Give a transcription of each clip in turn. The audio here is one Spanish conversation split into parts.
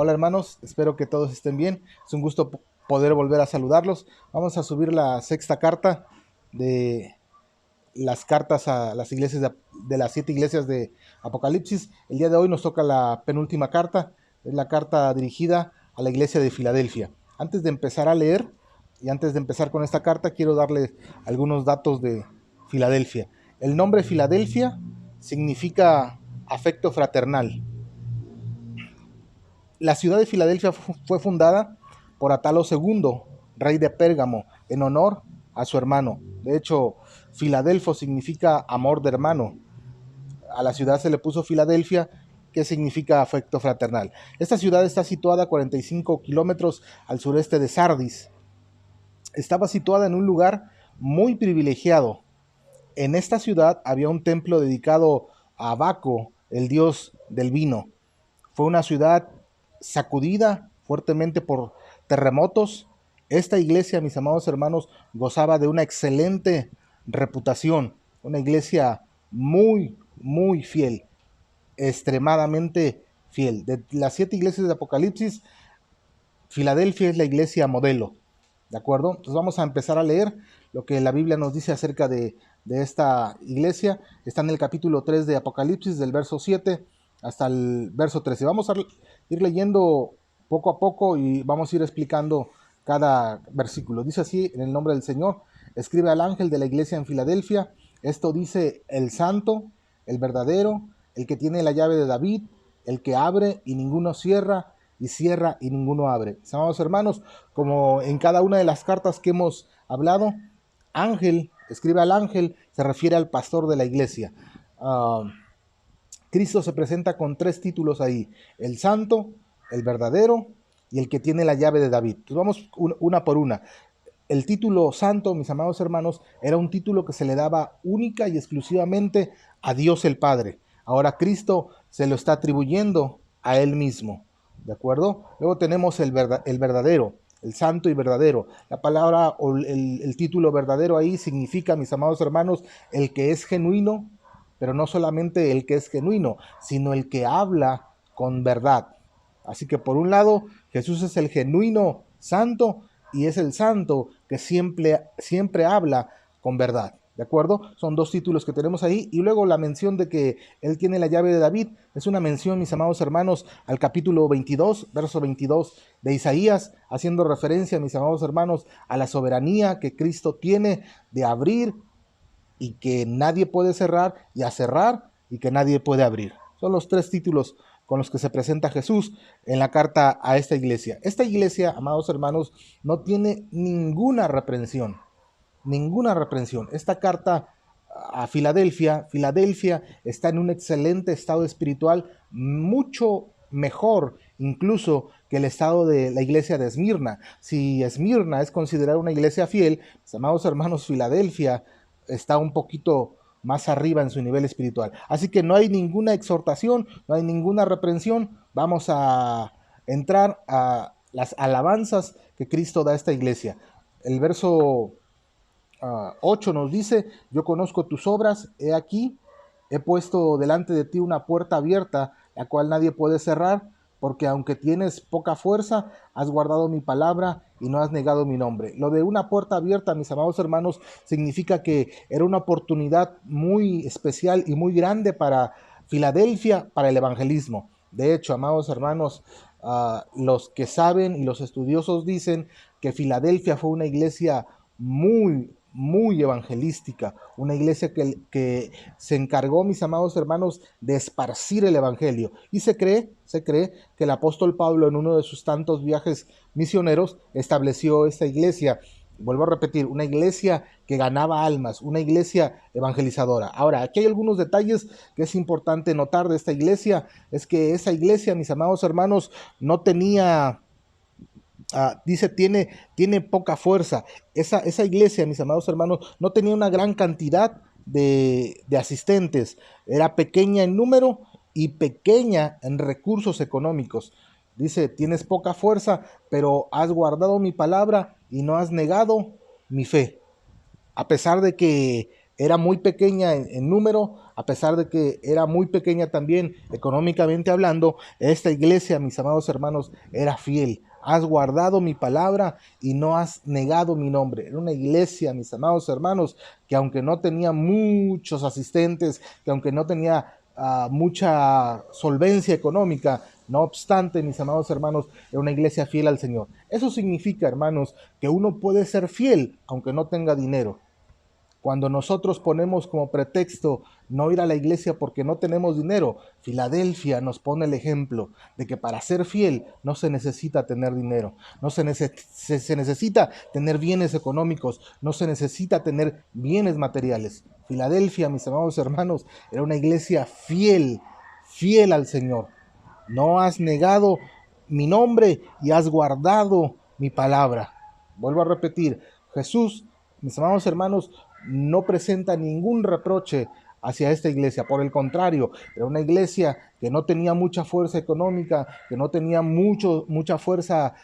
Hola hermanos, espero que todos estén bien. Es un gusto poder volver a saludarlos. Vamos a subir la sexta carta de las cartas a las iglesias de las 7 iglesias de Apocalipsis. El día de hoy nos toca la penúltima carta, es la carta dirigida a la iglesia de Filadelfia. Antes de empezar a leer y antes de empezar con esta carta, quiero darles algunos datos de Filadelfia. El nombre Filadelfia significa afecto fraternal. La ciudad de Filadelfia fue fundada por Atalo II, rey de Pérgamo, en honor a su hermano. De hecho, Filadelfo significa amor de hermano. A la ciudad se le puso Filadelfia, que significa afecto fraternal. Esta ciudad está situada a 45 kilómetros al sureste de Sardis. Estaba situada en un lugar muy privilegiado. En esta ciudad había un templo dedicado a Baco, el dios del vino. Fue una ciudad sacudida fuertemente por terremotos. Esta iglesia, mis amados hermanos, gozaba de una excelente reputación, una iglesia muy fiel, extremadamente fiel. De las 7 iglesias de Apocalipsis, Filadelfia es la iglesia modelo, ¿de acuerdo? Entonces vamos a empezar a leer lo que la Biblia nos dice acerca de esta iglesia. Está en el capítulo 3 de Apocalipsis, del verso 7 hasta el verso 13. Vamos a ir leyendo poco a poco y vamos a ir explicando cada versículo. Dice así: en el nombre del Señor, escribe al ángel de la iglesia en Filadelfia, esto dice el santo, el verdadero, el que tiene la llave de David, el que abre y ninguno cierra, y cierra y ninguno abre. Amados hermanos, como en cada una de las cartas que hemos hablado, ángel, escribe al ángel, se refiere al pastor de la iglesia. Cristo se presenta con 3 títulos ahí: el santo, el verdadero y el que tiene la llave de David. Entonces vamos una por una. El título santo, mis amados hermanos, era un título que se le daba única y exclusivamente a Dios el Padre. Ahora Cristo se lo está atribuyendo a él mismo, ¿de acuerdo? Luego tenemos el verdadero, el santo y verdadero. La palabra o el título verdadero ahí significa, mis amados hermanos, el que es genuino, pero no solamente el que es genuino, sino el que habla con verdad. Así que por un lado, Jesús es el genuino santo y es el santo que siempre habla con verdad. ¿De acuerdo? Son 2 títulos que tenemos ahí. Y luego la mención de que él tiene la llave de David es una mención, mis amados hermanos, al capítulo 22, verso 22 de Isaías, haciendo referencia, mis amados hermanos, a la soberanía que Cristo tiene de abrir y que nadie puede cerrar, y a cerrar y que nadie puede abrir. Son los 3 títulos con los que se presenta Jesús en la carta a esta iglesia. Esta iglesia, amados hermanos, no tiene ninguna reprensión, ninguna reprensión. Esta carta a Filadelfia está en un excelente estado espiritual, mucho mejor incluso que el estado de la iglesia de Esmirna. Si Esmirna es considerada una iglesia fiel, mis amados hermanos, Filadelfia está un poquito más arriba en su nivel espiritual. Así que no hay ninguna exhortación, no hay ninguna reprensión. Vamos a entrar a las alabanzas que Cristo da a esta iglesia. El verso 8 nos dice: yo conozco tus obras, he aquí, he puesto delante de ti una puerta abierta, la cual nadie puede cerrar, porque aunque tienes poca fuerza, has guardado mi palabra y no has negado mi nombre. Lo de una puerta abierta, mis amados hermanos, significa que era una oportunidad muy especial y muy grande para Filadelfia, para el evangelismo. De hecho, amados hermanos, los que saben y los estudiosos dicen que Filadelfia fue una iglesia muy evangelística, una iglesia que se encargó, mis amados hermanos, de esparcir el evangelio. Y se cree que el apóstol Pablo, en uno de sus tantos viajes misioneros, estableció esta iglesia. Vuelvo a repetir, una iglesia que ganaba almas, una iglesia evangelizadora. Ahora, aquí hay algunos detalles que es importante notar de esta iglesia. Es que esa iglesia, mis amados hermanos, no tenía... dice, tiene poca fuerza. Esa iglesia, mis amados hermanos, no tenía una gran cantidad de asistentes. Era pequeña en número y pequeña en recursos económicos. Dice, tienes poca fuerza, pero has guardado mi palabra y no has negado mi fe. A pesar de que era muy pequeña en número, a pesar de que era muy pequeña también económicamente hablando, esta iglesia, mis amados hermanos, era fiel. Has guardado mi palabra y no has negado mi nombre. Era una iglesia, mis amados hermanos, que aunque no tenía muchos asistentes, que aunque no tenía mucha solvencia económica, no obstante, mis amados hermanos, era una iglesia fiel al Señor. Eso significa, hermanos, que uno puede ser fiel aunque no tenga dinero. Cuando nosotros ponemos como pretexto no ir a la iglesia porque no tenemos dinero, Filadelfia nos pone el ejemplo de que para ser fiel no se necesita tener dinero, no se necesita tener bienes económicos, no se necesita tener bienes materiales. Filadelfia, mis amados hermanos, era una iglesia fiel, fiel al Señor. No has negado mi nombre y has guardado mi palabra. Vuelvo a repetir, Jesús, mis amados hermanos, no presenta ningún reproche hacia esta iglesia. Por el contrario, era una iglesia que no tenía mucha fuerza económica, que no tenía mucha fuerza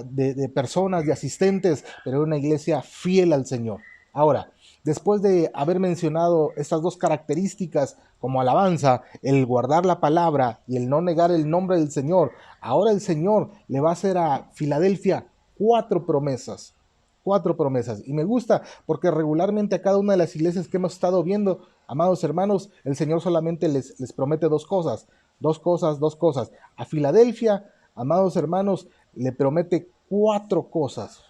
de personas, de asistentes, pero era una iglesia fiel al Señor. Ahora, después de haber mencionado estas dos características como alabanza, el guardar la palabra y el no negar el nombre del Señor, ahora el Señor le va a hacer a Filadelfia cuatro promesas. Cuatro promesas. Y me gusta porque regularmente a cada una de las iglesias que hemos estado viendo, amados hermanos, el Señor solamente les promete dos cosas. Dos cosas, dos cosas. A Filadelfia, amados hermanos, le promete cuatro cosas.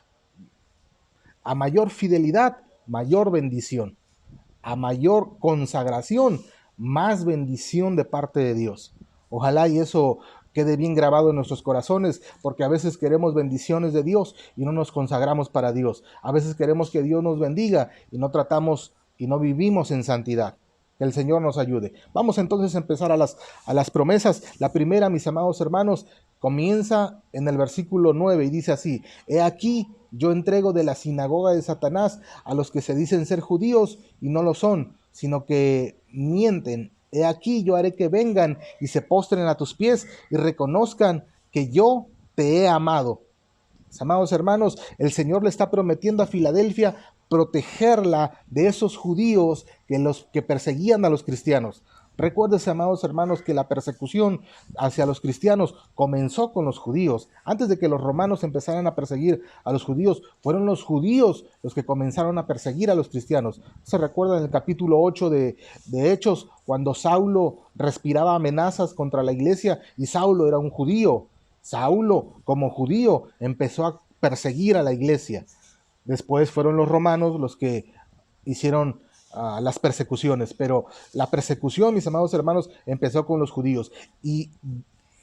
A mayor fidelidad, mayor bendición. A mayor consagración, más bendición de parte de Dios. Ojalá y eso quede bien grabado en nuestros corazones, porque a veces queremos bendiciones de Dios y no nos consagramos para Dios. A veces queremos que Dios nos bendiga y no tratamos y no vivimos en santidad. Que el Señor nos ayude. Vamos entonces a empezar a las promesas. La primera, mis amados hermanos, comienza en el versículo 9 y dice así: He aquí, yo entrego de la sinagoga de Satanás a los que se dicen ser judíos y no lo son, sino que mienten. He aquí, yo haré que vengan y se postren a tus pies y reconozcan que yo te he amado. Amados hermanos, el Señor le está prometiendo a Filadelfia protegerla de esos judíos que perseguían a los cristianos. Recuérdense, amados hermanos, que la persecución hacia los cristianos comenzó con los judíos. Antes de que los romanos empezaran a perseguir a los judíos, fueron los judíos los que comenzaron a perseguir a los cristianos. Se recuerda en el capítulo 8 de Hechos, cuando Saulo respiraba amenazas contra la iglesia y Saulo era un judío. Saulo, como judío, empezó a perseguir a la iglesia. Después fueron los romanos los que hicieron las persecuciones, pero la persecución, mis amados hermanos, empezó con los judíos. Y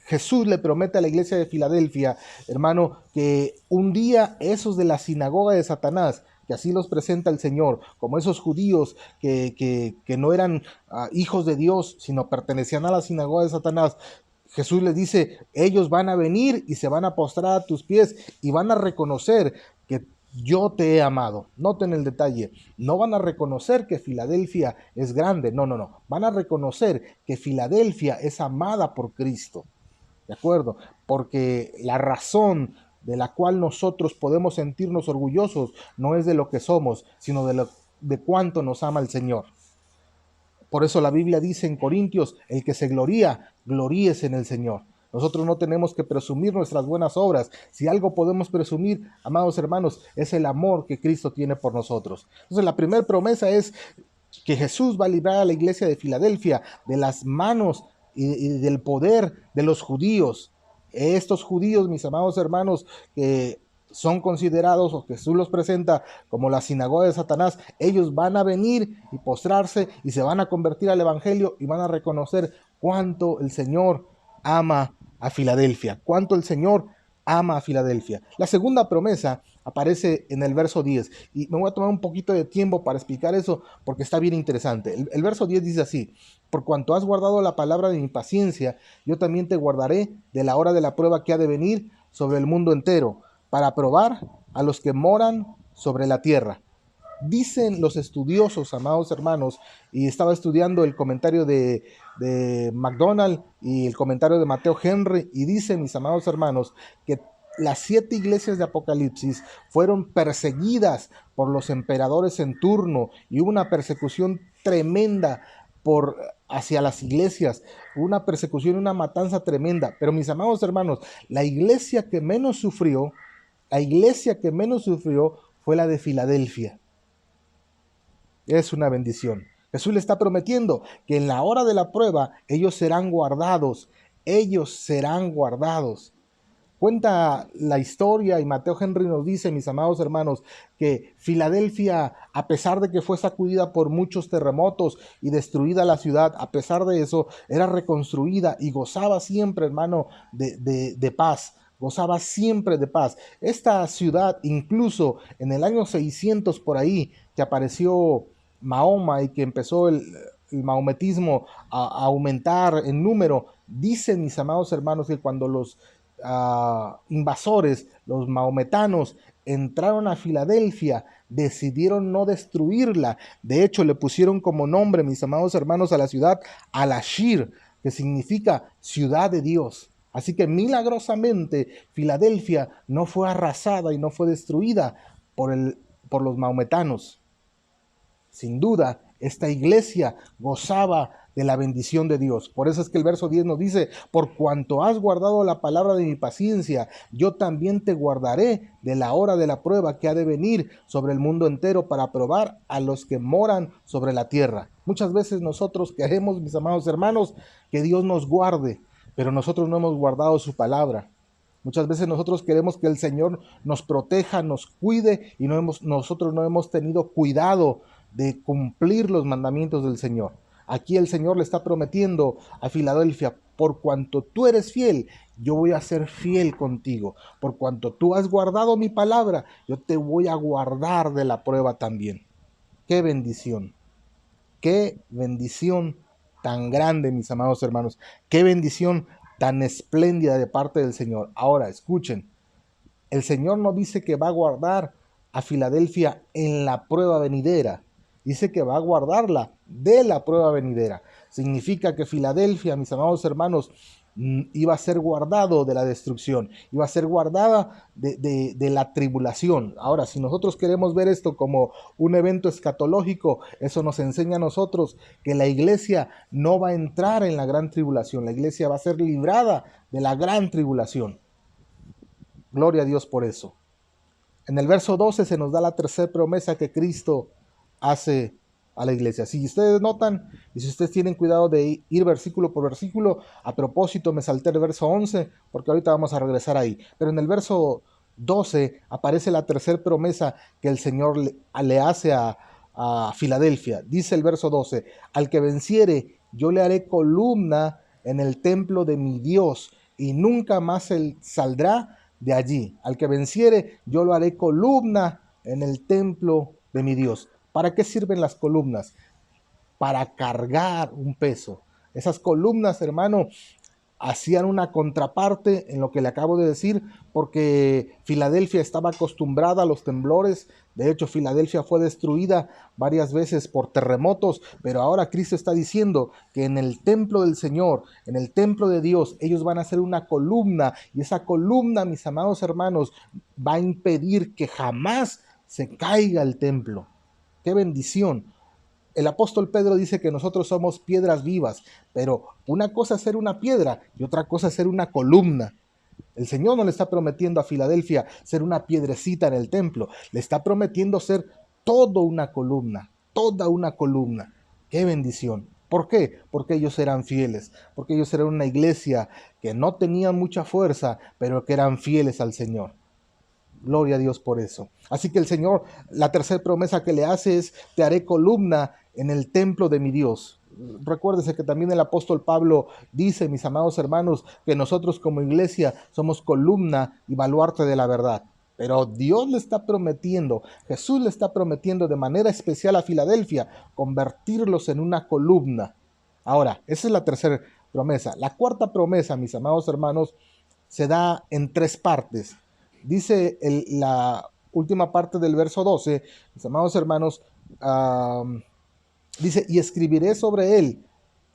Jesús le promete a la iglesia de Filadelfia, hermano, que un día esos de la sinagoga de Satanás, que así los presenta el Señor, como esos judíos que no eran hijos de Dios, sino pertenecían a la sinagoga de Satanás, Jesús les dice, ellos van a venir y se van a postrar a tus pies y van a reconocer que yo te he amado. Noten el detalle, no van a reconocer que Filadelfia es grande, no, van a reconocer que Filadelfia es amada por Cristo, ¿de acuerdo? Porque la razón de la cual nosotros podemos sentirnos orgullosos no es de lo que somos, sino de cuánto nos ama el Señor. Por eso la Biblia dice en Corintios, el que se gloría, gloríese en el Señor. Nosotros no tenemos que presumir nuestras buenas obras. Si algo podemos presumir, amados hermanos, es el amor que Cristo tiene por nosotros. Entonces la primera promesa es que Jesús va a librar a la iglesia de Filadelfia de las manos y del poder de los judíos. Estos judíos, mis amados hermanos, que son considerados, o Jesús los presenta como la sinagoga de Satanás, ellos van a venir y postrarse y se van a convertir al evangelio y van a reconocer cuánto el Señor ama a Filadelfia, cuánto el Señor ama a Filadelfia. La segunda promesa aparece en el verso 10 y me voy a tomar un poquito de tiempo para explicar eso porque está bien interesante. El verso 10 dice así: por cuanto has guardado la palabra de mi paciencia, yo también te guardaré de la hora de la prueba que ha de venir sobre el mundo entero, para probar a los que moran sobre la tierra. Dicen los estudiosos, amados hermanos, y estaba estudiando el comentario de MacDonald y el comentario de Mateo Henry, y dicen, mis amados hermanos, que las 7 iglesias de Apocalipsis fueron perseguidas por los emperadores en turno y hubo una persecución tremenda hacia las iglesias, una persecución, una matanza tremenda. Pero mis amados hermanos, la iglesia que menos sufrió, fue la de Filadelfia. Es una bendición. Jesús le está prometiendo que en la hora de la prueba ellos serán guardados. Ellos serán guardados. Cuenta la historia y Mateo Henry nos dice, mis amados hermanos, que Filadelfia, a pesar de que fue sacudida por muchos terremotos y destruida la ciudad, a pesar de eso, era reconstruida y gozaba siempre, hermano, de paz. Gozaba siempre de paz. Esta ciudad, incluso en el año 600 por ahí, que apareció Mahoma y que empezó el maometismo a aumentar en número, dicen mis amados hermanos que cuando los invasores, los maometanos, entraron a Filadelfia, decidieron no destruirla. De hecho, le pusieron como nombre, mis amados hermanos, a la ciudad Al-Ashir, que significa ciudad de Dios. Así que milagrosamente Filadelfia no fue arrasada y no fue destruida por los maometanos. Sin duda, esta iglesia gozaba de la bendición de Dios. Por eso es que el verso 10 nos dice, por cuanto has guardado la palabra de mi paciencia, yo también te guardaré de la hora de la prueba que ha de venir sobre el mundo entero para probar a los que moran sobre la tierra. Muchas veces nosotros queremos, mis amados hermanos, que Dios nos guarde, pero nosotros no hemos guardado su palabra. Muchas veces nosotros queremos que el Señor nos proteja, nos cuide y nosotros no hemos tenido cuidado de cumplir los mandamientos del Señor. Aquí el Señor le está prometiendo a Filadelfia, por cuanto tú eres fiel, yo voy a ser fiel contigo. Por cuanto tú has guardado mi palabra, yo te voy a guardar de la prueba también. ¡Qué bendición! ¡Qué bendición tan grande, mis amados hermanos! ¡Qué bendición tan espléndida de parte del Señor! Ahora, escuchen, el Señor no dice que va a guardar a Filadelfia en la prueba venidera. Dice que va a guardarla de la prueba venidera. Significa que Filadelfia, mis amados hermanos, iba a ser guardado de la destrucción, iba a ser guardada de la tribulación. Ahora, si nosotros queremos ver esto como un evento escatológico, eso nos enseña a nosotros que la iglesia no va a entrar en la gran tribulación, la iglesia va a ser librada de la gran tribulación. Gloria a Dios por eso. En el verso 12 se nos da la tercera promesa que Cristo hace a la iglesia. Si ustedes notan y si ustedes tienen cuidado de ir versículo por versículo, a propósito me salté el verso 11 porque ahorita vamos a regresar ahí. Pero en el verso 12 aparece la tercera promesa que el Señor le hace a Filadelfia. Dice el verso 12, al que venciere yo le haré columna en el templo de mi Dios y nunca más él saldrá de allí. Al que venciere yo lo haré columna en el templo de mi Dios. ¿Para qué sirven las columnas? Para cargar un peso. Esas columnas, hermano, hacían una contraparte en lo que le acabo de decir, porque Filadelfia estaba acostumbrada a los temblores. De hecho, Filadelfia fue destruida varias veces por terremotos, pero ahora Cristo está diciendo que en el templo del Señor, en el templo de Dios, ellos van a hacer una columna, y esa columna, mis amados hermanos, va a impedir que jamás se caiga el templo. ¡Qué bendición! El apóstol Pedro dice que nosotros somos piedras vivas, pero una cosa es ser una piedra y otra cosa es ser una columna. El Señor no le está prometiendo a Filadelfia ser una piedrecita en el templo, le está prometiendo ser toda una columna, toda una columna. ¡Qué bendición! ¿Por qué? Porque ellos eran fieles, porque ellos eran una iglesia que no tenía mucha fuerza, pero que eran fieles al Señor. Gloria a Dios por eso. Así que el Señor, la tercera promesa que le hace es, te haré columna en el templo de mi Dios. Recuérdese que también el apóstol Pablo dice, mis amados hermanos, que nosotros como iglesia somos columna y baluarte de la verdad. Pero Dios le está prometiendo, Jesús le está prometiendo de manera especial a Filadelfia, convertirlos en una columna. Ahora, esa es la tercera promesa. La cuarta promesa, mis amados hermanos, se da en tres partes. Dice la última parte del verso 12, mis amados hermanos, dice, y escribiré sobre él,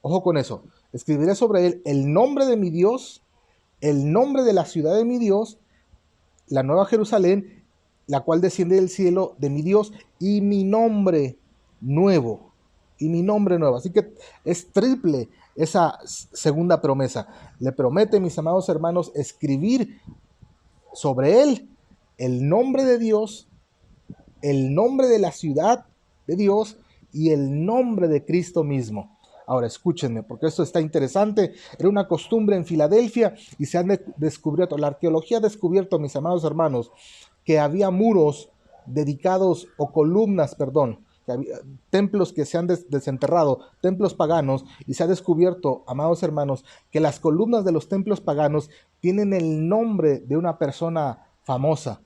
ojo con eso, escribiré sobre él el nombre de mi Dios, el nombre de la ciudad de mi Dios, la nueva Jerusalén, la cual desciende del cielo de mi Dios y mi nombre nuevo. Y mi nombre nuevo. Así que es triple esa segunda promesa. Le promete, mis amados hermanos, escribir sobre él el nombre de Dios, el nombre de la ciudad de Dios y el nombre de Cristo mismo. Ahora escúchenme, porque esto está interesante. Era una costumbre en Filadelfia y se han descubierto, la arqueología ha descubierto, mis amados hermanos, que había muros dedicados, o columnas, perdón, que había templos que se han desenterrado, templos paganos, y se ha descubierto, amados hermanos, que las columnas de los templos paganos tienen el nombre de una persona famosa.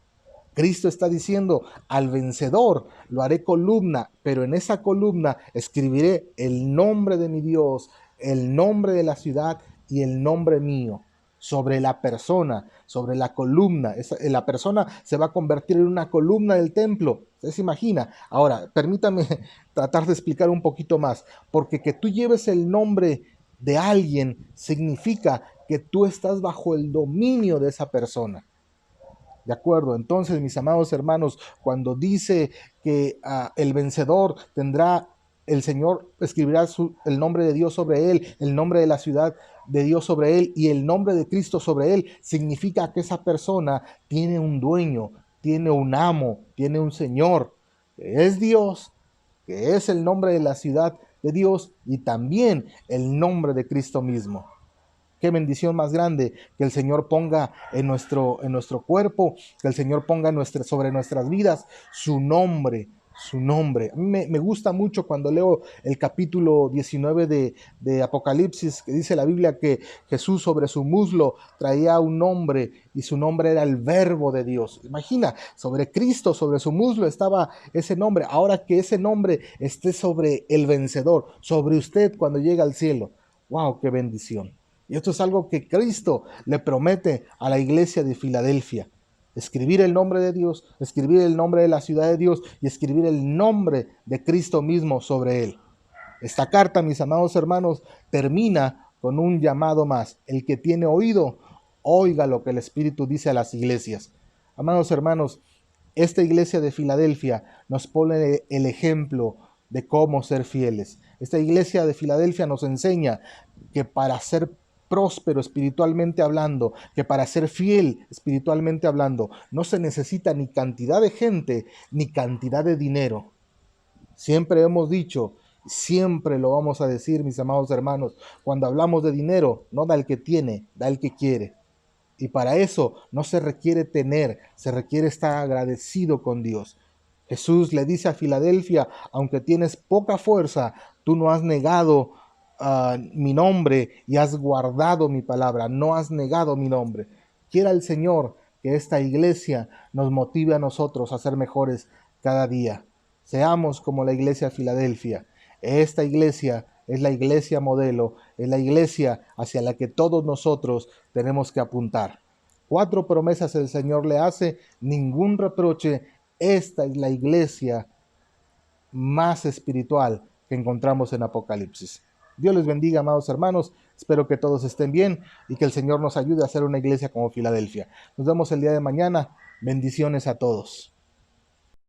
Cristo está diciendo, al vencedor lo haré columna, pero en esa columna escribiré el nombre de mi Dios, el nombre de la ciudad y el nombre mío. Sobre la persona, sobre la columna. La persona se va a convertir en una columna del templo. ¿Usted se imagina? Ahora, permítame tratar de explicar un poquito más. Porque que tú lleves el nombre de alguien significa que tú estás bajo el dominio de esa persona. ¿De acuerdo? Entonces, mis amados hermanos, cuando dice que el vencedor tendrá, el Señor escribirá el nombre de Dios sobre él, el nombre de la ciudad de Dios sobre él y el nombre de Cristo sobre él, significa que esa persona tiene un dueño, tiene un amo, tiene un Señor, que es Dios, que es el nombre de la ciudad de Dios y también el nombre de Cristo mismo. Qué bendición más grande que el Señor ponga en nuestro cuerpo, que el Señor ponga sobre nuestras vidas su nombre, su nombre. A mí me gusta mucho cuando leo el capítulo 19 de Apocalipsis, que dice la Biblia que Jesús sobre su muslo traía un nombre y su nombre era el Verbo de Dios. Imagina, sobre Cristo, sobre su muslo estaba ese nombre. Ahora que ese nombre esté sobre el vencedor, sobre usted cuando llega al cielo. ¡Wow! ¡Qué bendición! Y esto es algo que Cristo le promete a la iglesia de Filadelfia. Escribir el nombre de Dios, escribir el nombre de la ciudad de Dios y escribir el nombre de Cristo mismo sobre él. Esta carta, mis amados hermanos, termina con un llamado más. El que tiene oído, oiga lo que el Espíritu dice a las iglesias. Amados hermanos, esta iglesia de Filadelfia nos pone el ejemplo de cómo ser fieles. Esta iglesia de Filadelfia nos enseña que para ser próspero espiritualmente hablando, que para ser fiel espiritualmente hablando, no se necesita ni cantidad de gente ni cantidad de dinero. Siempre hemos dicho, siempre lo vamos a decir, mis amados hermanos, cuando hablamos de dinero, no da el que tiene, da el que quiere. Y para eso no se requiere tener, se requiere estar agradecido con Dios. Jesús le dice a Filadelfia, aunque tienes poca fuerza, tú no has negado mi nombre y has guardado mi palabra, no has negado mi nombre. Quiera el Señor que esta iglesia nos motive a nosotros a ser mejores cada día. Seamos como la iglesia de Filadelfia. Esta iglesia es la iglesia modelo, es la iglesia hacia la que todos nosotros tenemos que apuntar. 4 promesas el Señor le hace, ningún reproche. Esta es la iglesia más espiritual que encontramos en Apocalipsis. Dios les bendiga, amados hermanos. Espero que todos estén bien y que el Señor nos ayude a hacer una iglesia como Filadelfia. Nos vemos el día de mañana. Bendiciones a todos.